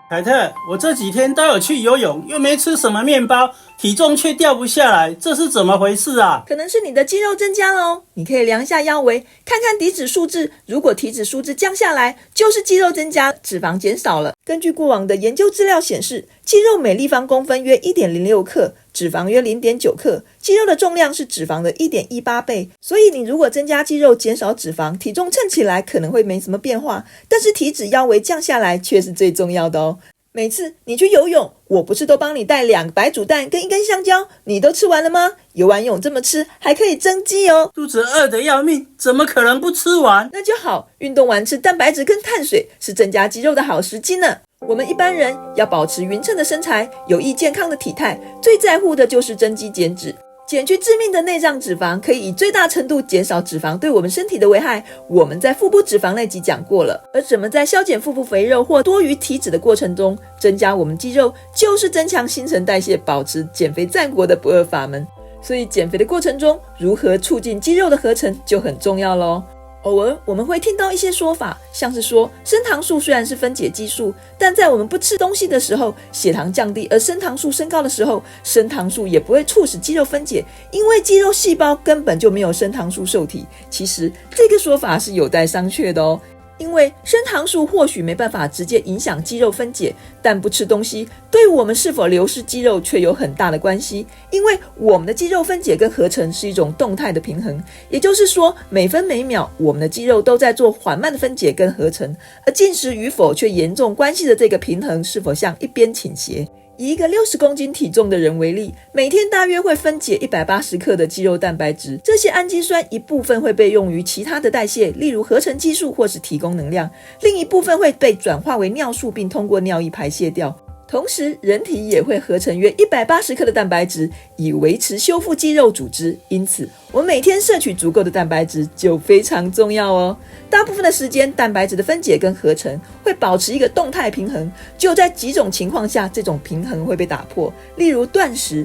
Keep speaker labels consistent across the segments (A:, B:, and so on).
A: 凯特，我这几天都有去游泳，又没吃什么面包，体重却掉不下来，这是怎么回事啊？
B: 可能是你的肌肉增加咯，你可以量一下腰围，看看体脂数字，如果体脂数字降下来，就是肌肉增加，脂肪减少了。根据过往的研究资料显示，肌肉每立方公分约 1.06 克，脂肪约 0.9 克，肌肉的重量是脂肪的 1.18 倍，所以你如果增加肌肉减少脂肪，体重称起来可能会没什么变化，但是体脂腰围降下来却是最重要的哦。每次你去游泳，我不是都帮你带2个白煮蛋跟1根香蕉，你都吃完了吗？游完泳这么吃还可以增肌哦。
A: 肚子饿得要命，怎么可能不吃完？
B: 那就好，运动完吃蛋白质跟碳水是增加肌肉的好时机呢。我们一般人要保持匀称的身材，有益健康的体态，最在乎的就是增肌减脂。减去致命的内脏脂肪，可以以最大程度减少脂肪对我们身体的危害，我们在腹部脂肪那集讲过了。而怎么在消减腹部肥肉或多余体脂的过程中增加我们肌肉，就是增强新陈代谢，保持减肥战国的不二法门。所以减肥的过程中，如何促进肌肉的合成就很重要咯。偶尔我们会听到一些说法，像是说升糖素虽然是分解激素，但在我们不吃东西的时候，血糖降低，而升糖素升高的时候，升糖素也不会促使肌肉分解，因为肌肉细胞根本就没有升糖素受体。其实这个说法是有待商榷的哦。因为升糖素或许没办法直接影响肌肉分解，但不吃东西对我们是否流失肌肉却有很大的关系。因为我们的肌肉分解跟合成是一种动态的平衡，也就是说每分每秒我们的肌肉都在做缓慢的分解跟合成，而进食与否却严重关系着这个平衡是否向一边倾斜。以一个60公斤体重的人为例，每天大约会分解180克的肌肉蛋白质，这些氨基酸一部分会被用于其他的代谢，例如合成激素或是提供能量，另一部分会被转化为尿素并通过尿液排泄掉。同时人体也会合成约180克的蛋白质，以维持修复肌肉组织，因此我们每天摄取足够的蛋白质就非常重要哦。大部分的时间蛋白质的分解跟合成会保持一个动态平衡，只有在几种情况下这种平衡会被打破，例如断食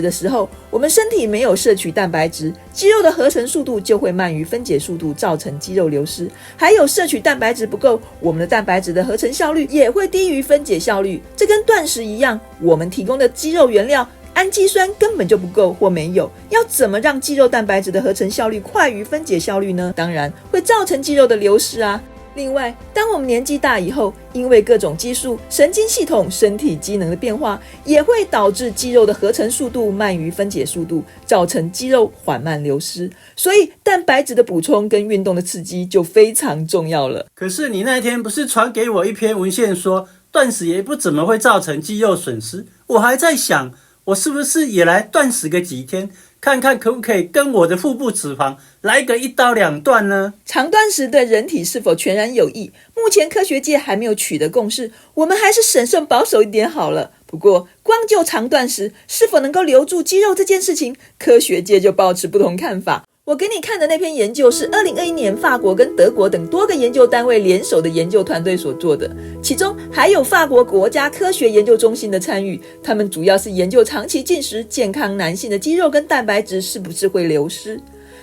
B: 的时候，我们身体没有摄取蛋白质，肌肉的合成速度就会慢于分解速度，造成肌肉流失。还有摄取蛋白质不够，我们的蛋白质的合成效率也会低于分解效率。这跟断食一样，我们提供的肌肉原料氨基酸根本就不够或没有，要怎么让肌肉蛋白质的合成效率快于分解效率呢？当然会造成肌肉的流失啊。另外，当我们年纪大以后，因为各种激素、神经系统、身体机能的变化，也会导致肌肉的合成速度慢于分解速度，造成肌肉缓慢流失。所以蛋白质的补充跟运动的刺激就非常重要了。
A: 可是你那天不是传给我一篇文献说断食也不怎么会造成肌肉损失，我还在想我是不是也来断食个几天，看看可不可以跟我的腹部脂肪来个1刀2断呢？
B: 长断食对人体是否全然有益，目前科学界还没有取得共识，我们还是审慎保守一点好了。不过光就长断食是否能够留住肌肉这件事情，科学界就抱持不同看法。我给你看的那篇研究是2021年法国跟德国等多个研究单位联手的研究团队所做的，其中还有法国国家科学研究中心的参与，他们主要是研究长期进食健康男性的肌肉跟蛋白质是不是会流失。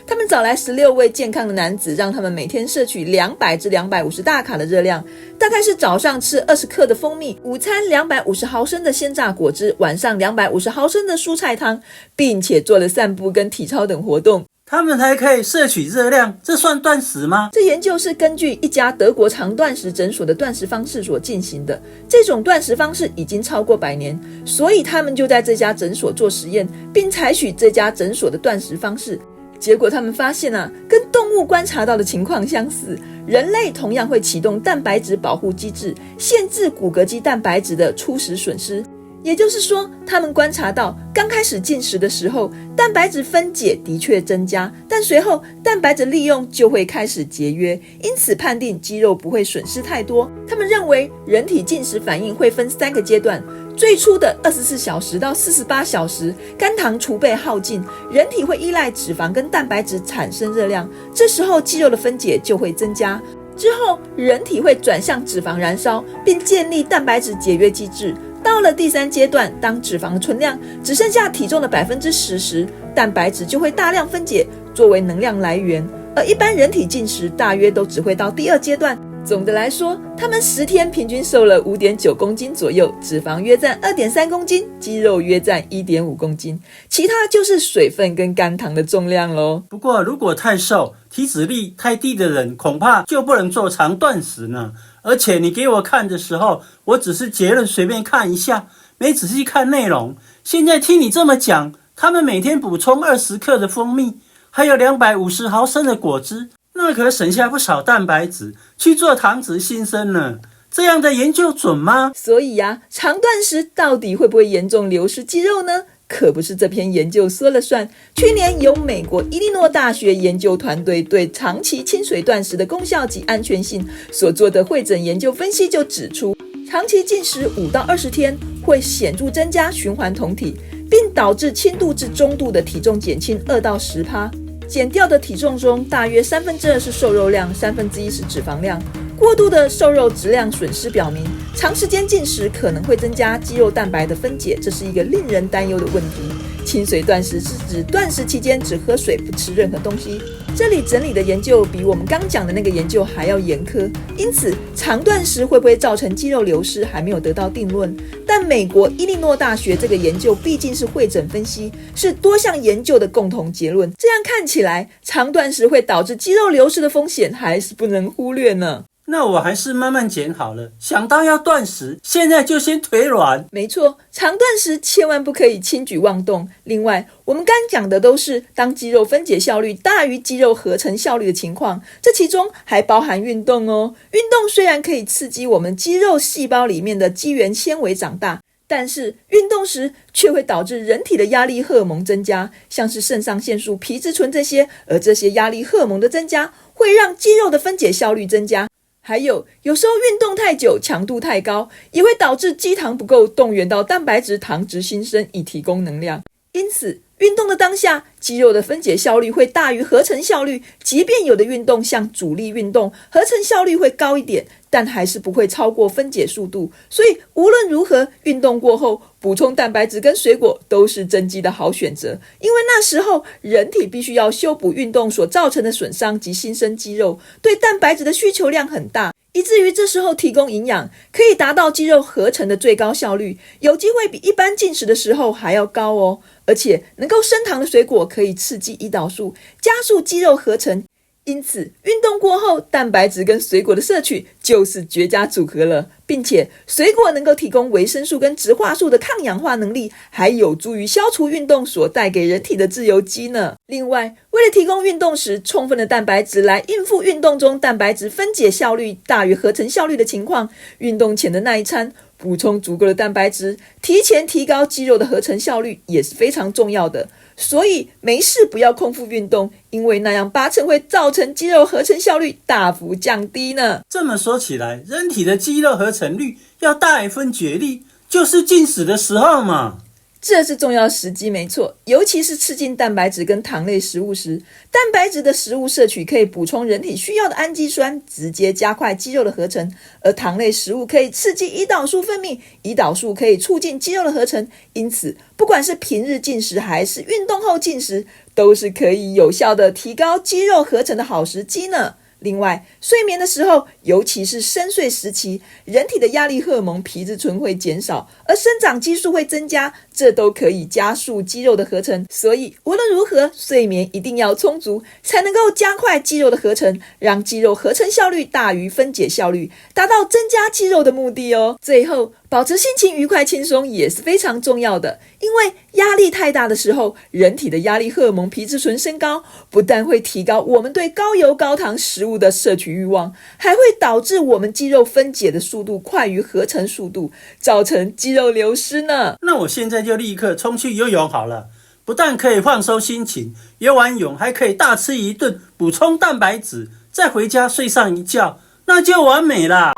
B: 他们找来16位健康的男子，让他们每天摄取200至250大卡的热量，大概是早上吃20克的蜂蜜，午餐250毫升的鲜榨果汁，晚上250毫升的蔬菜汤，并且做了散步跟体操等活动。
A: 他们还可以摄取热量，这算断食吗？
B: 这研究是根据一家德国长断食诊所的断食方式所进行的，这种断食方式已经超过100年，所以他们就在这家诊所做实验，并采取这家诊所的断食方式。结果他们发现跟动物观察到的情况相似，人类同样会启动蛋白质保护机制，限制骨骼肌蛋白质的初始损失。也就是说，他们观察到刚开始进食的时候，蛋白质分解的确增加，但随后蛋白质利用就会开始节约，因此判定肌肉不会损失太多。他们认为人体进食反应会分3个阶段，最初的24小时到48小时，肝糖储备耗尽，人体会依赖脂肪跟蛋白质产生热量，这时候肌肉的分解就会增加。之后人体会转向脂肪燃烧，并建立蛋白质节约机制。到了第3阶段，当脂肪存量只剩下体重的10%时，蛋白质就会大量分解，作为能量来源。而一般人体进食大约都只会到第2阶段，总的来说，他们10天平均瘦了 5.9 公斤左右，脂肪约占 2.3 公斤，肌肉约占 1.5 公斤，其他就是水分跟肝糖的重量咯。
A: 不过如果太瘦，体脂率太低的人恐怕就不能做长断食呢。而且你给我看的时候，我只是结论随便看一下，没仔细看内容。现在听你这么讲，他们每天补充20克的蜂蜜，还有250毫升的果汁，那可省下不少蛋白质去做糖脂新生呢。这样的研究准吗？
B: 所以啊，长断食到底会不会严重流失肌肉呢？可不是这篇研究说了算。去年由美国伊利诺大学研究团队对长期清水断食的功效及安全性所做的会诊研究分析就指出，长期进食5到20天会显著增加循环酮体，并导致轻度至中度的体重减轻2到10%。减掉的体重中，大约2/3是瘦肉量，1/3是脂肪量。过度的瘦肉质量损失表明，长时间进食可能会增加肌肉蛋白的分解，这是一个令人担忧的问题。清水断食是指断食期间只喝水，不吃任何东西。这里整理的研究比我们刚讲的那个研究还要严苛，因此长断食会不会造成肌肉流失还没有得到定论。但美国伊利诺大学这个研究毕竟是会诊分析，是多项研究的共同结论。这样看起来，长断食会导致肌肉流失的风险还是不能忽略呢。
A: 那我还是慢慢减好了。想到要断食，现在就先腿软。
B: 没错，长断食千万不可以轻举妄动。另外，我们刚讲的都是当肌肉分解效率大于肌肉合成效率的情况，这其中还包含运动哦。运动虽然可以刺激我们肌肉细胞里面的肌原纤维长大，但是运动时却会导致人体的压力荷尔蒙增加，像是肾上腺素、皮质醇这些，而这些压力荷尔蒙的增加会让肌肉的分解效率增加。还有时候运动太久，强度太高，也会导致肌糖不够动员到蛋白质糖脂新生以提供能量。因此，运动的当下，肌肉的分解效率会大于合成效率，即便有的运动像阻力运动，合成效率会高一点，但还是不会超过分解速度。所以无论如何，运动过后补充蛋白质跟水果都是增肌的好选择，因为那时候人体必须要修补运动所造成的损伤及新生肌肉，对蛋白质的需求量很大，以至于这时候提供营养可以达到肌肉合成的最高效率，有机会比一般进食的时候还要高哦。而且能够升糖的水果可以刺激胰岛素，加速肌肉合成，因此运动过后蛋白质跟水果的摄取就是绝佳组合了。并且水果能够提供维生素跟植化素的抗氧化能力，还有助于消除运动所带给人体的自由基呢。另外，为了提供运动时充分的蛋白质来应付运动中蛋白质分解效率大于合成效率的情况，运动前的那一餐补充足够的蛋白质，提前提高肌肉的合成效率也是非常重要的。所以没事不要空腹运动，因为那样8成会造成肌肉合成效率大幅降低呢。
A: 这么说起来，人体的肌肉合成率要大于分解率，就是进食的时候嘛。
B: 这是重要时机没错，尤其是吃进蛋白质跟糖类食物时，蛋白质的食物摄取可以补充人体需要的氨基酸，直接加快肌肉的合成，而糖类食物可以刺激胰岛素分泌，胰岛素可以促进肌肉的合成，因此不管是平日进食还是运动后进食，都是可以有效的提高肌肉合成的好时机呢。另外，睡眠的时候，尤其是深睡时期，人体的压力荷尔蒙皮质醇会减少，而生长激素会增加，这都可以加速肌肉的合成。所以无论如何，睡眠一定要充足，才能够加快肌肉的合成，让肌肉合成效率大于分解效率，达到增加肌肉的目的哦。最后，保持心情愉快轻松也是非常重要的，因为压力太大的时候，人体的压力荷尔蒙皮质醇升高，不但会提高我们对高油高糖食物的摄取欲望，还会导致我们肌肉分解的速度快于合成速度，造成肌肉流失呢。
A: 那我现在就立刻冲去游泳好了，不但可以放松心情，游完泳还可以大吃一顿补充蛋白质，再回家睡上一觉，那就完美啦。